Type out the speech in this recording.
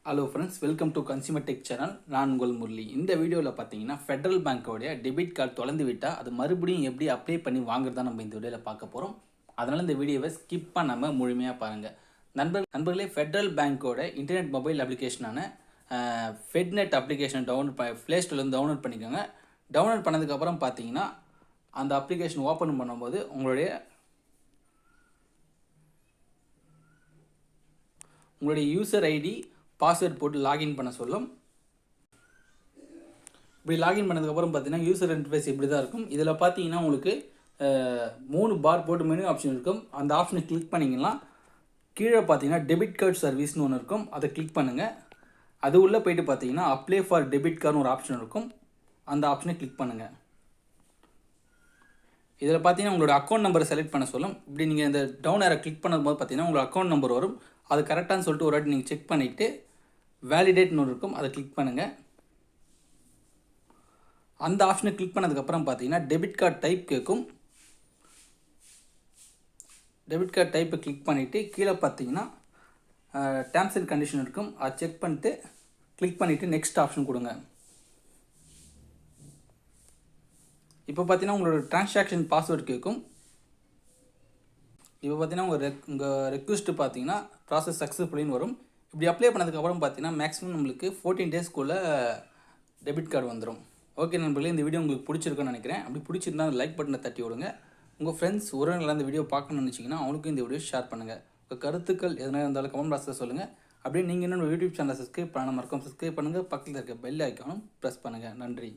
Hello friends, welcome to Consumer Tech channel. நான் உங்கள் முரளி. இந்த வீடியோவில் பார்த்தீங்கன்னா ஃபெடரல் பேங்கோடைய டெபிட் கார்டு தொலைந்து விட்டால் அது மறுபடியும் எப்படி அப்ளை பண்ணி வாங்குறதா நம்ம இந்த வீடியோவில் பார்க்க போகிறோம். அதனால் இந்த வீடியோவை ஸ்கிப் பண்ணாமல் முழுமையாக பாருங்கள். நண்பர்களே, ஃபெடரல் பேங்கோட இன்டர்நெட் மொபைல் அப்ளிகேஷனான ஃபெட்நெட் அப்ளிகேஷன் ப்ளே ஸ்டோர்லேருந்து டவுன்லோட் பண்ணிக்கோங்க. டவுன்லோட் பண்ணதுக்கப்புறம் பார்த்தீங்கன்னா அந்த அப்ளிகேஷன் ஓப்பன் பண்ணும்போது உங்களுடைய யூசர் ஐடி பாஸ்வேர்ட் போட்டு லாகின் பண்ண சொல்லும். இப்படி லாகின் பண்ணதுக்கப்புறம் பார்த்தீங்கன்னா யூசர் இன்டர்ஃபேஸ் இப்படி தான் இருக்கும். இதில் பார்த்தீங்கன்னா உங்களுக்கு 3 பார் போட்டு மெனு ஆப்ஷன் இருக்கும். அந்த ஆப்ஷனை கிளிக் பண்ணிங்கன்னா கீழே பார்த்தீங்கன்னா டெபிட் கார்டு சர்வீஸ்னு ஒன்று இருக்கும். அதை கிளிக் பண்ணுங்கள். அது உள்ளே போய்ட்டு பார்த்தீங்கன்னா அப்ளை ஃபார் டெபிட் கார்டுன்னு ஒரு ஆப்ஷன் இருக்கும். அந்த ஆப்ஷனை கிளிக் பண்ணுங்கள். இதில் பார்த்தீங்கன்னா உங்களோட அக்கௌண்ட் நம்பரை செலக்ட் பண்ண சொல்லும். இப்படி நீங்கள் இந்த டவுன் ஏரை கிளிக் பண்ணும்போது பார்த்தீங்கன்னா உங்களோட அக்கௌண்ட் நம்பர் வரும். அது கரெக்டானு சொல்லிட்டு ஒரு வாட்டி நீங்கள் செக் பண்ணிவிட்டு வேலிடேட்னு ஒன்று இருக்கும். அதை கிளிக் பண்ணுங்கள். அந்த ஆப்ஷனை கிளிக் பண்ணதுக்கப்புறம் பார்த்தீங்கன்னா டெபிட் கார்டு டைப் கேட்கும். டெபிட் கார்டு டைப்பை கிளிக் பண்ணிவிட்டு கீழே பார்த்தீங்கன்னா டேர்ம்ஸ் அண்ட் கண்டிஷன் இருக்கும். அதை செக் பண்ணிட்டு கிளிக் பண்ணிவிட்டு நெக்ஸ்ட் ஆப்ஷன் கொடுங்க. இப்போ பார்த்தீங்கன்னா உங்களோட டிரான்சாக்ஷன் பாஸ்வேர்டு கேட்கும். இப்போ பார்த்தீங்கன்னா உங்கள் ரெக்வஸ்ட்டு பார்த்தீங்கன்னா ப்ராசஸ் சக்ஸஸ்ஃபுல்லின்னு வரும். இப்படி அப்ளை பண்ணதுக்கப்புறம் பார்த்தீங்கன்னா மேக்ஸிமம் நம்மளுக்கு 14 டேஸ்க்குள்ளே டெபிட் கார்டு வந்துடும். ஓகே நண்பர்களே, இந்த வீடியோ உங்களுக்கு பிடிச்சிருக்குன்னு நினைக்கிறேன். அப்படி பிடிச்சிருந்தா அந்த லைக் பட்டனை தட்டி விடுங்க. உங்கள் ஃப்ரெண்ட்ஸ் உறவினர்கள் இந்த வீடியோ பார்க்கணும்னு நினச்சிங்கன்னா அவங்களுக்கும் இந்த வீடியோ ஷேர் பண்ணுங்கள். உங்கள் கருத்துக்கள் எதனா இருந்தாலும் கமெண்ட் பாக்ஸில் சொல்லுங்கள். அப்படியே நீங்கள் இன்னும் யூடியூப் சேனலை சப்ஸ்கிரைப் பண்ண மறக்காம சப்ஸ்கிரைப் பண்ணுங்கள். பக்கத்தில் இருக்க பெல் ஐக்கானும் ப்ரெஸ் பண்ணுங்கள். நன்றி.